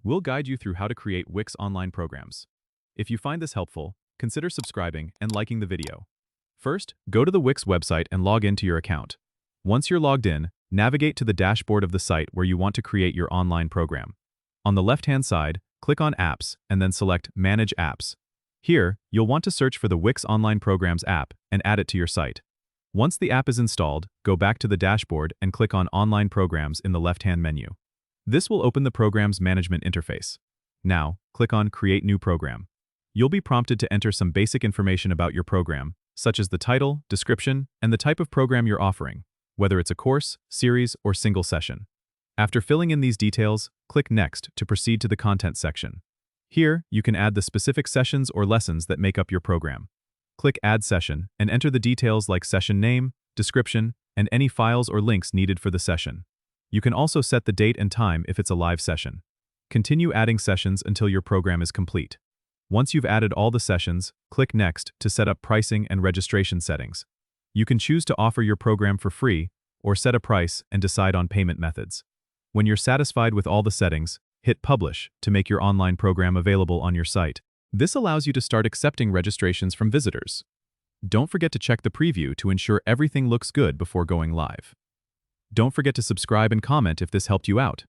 We'll guide you through how to create Wix online programs. If you find this helpful, consider subscribing and liking the video. First, go to the Wix website and log into your account. Once you're logged in, navigate to the dashboard of the site where you want to create your online program. On the left-hand side, click on Apps and then select Manage Apps. Here, you'll want to search for the Wix Online Programs app and add it to your site. Once the app is installed, go back to the dashboard and click on Online Programs in the left-hand menu. This will open the program's management interface. Now, click on Create New Program. You'll be prompted to enter some basic information about your program, such as the title, description, and the type of program you're offering, whether it's a course, series, or single session. After filling in these details, click Next to proceed to the Content section. Here, you can add the specific sessions or lessons that make up your program. Click Add Session and enter the details like session name, description, and any files or links needed for the session. You can also set the date and time if it's a live session. Continue adding sessions until your program is complete. Once you've added all the sessions, click Next to set up pricing and registration settings. You can choose to offer your program for free or set a price and decide on payment methods. When you're satisfied with all the settings, hit Publish to make your online program available on your site. This allows you to start accepting registrations from visitors. Don't forget to check the preview to ensure everything looks good before going live. Don't forget to subscribe and comment if this helped you out.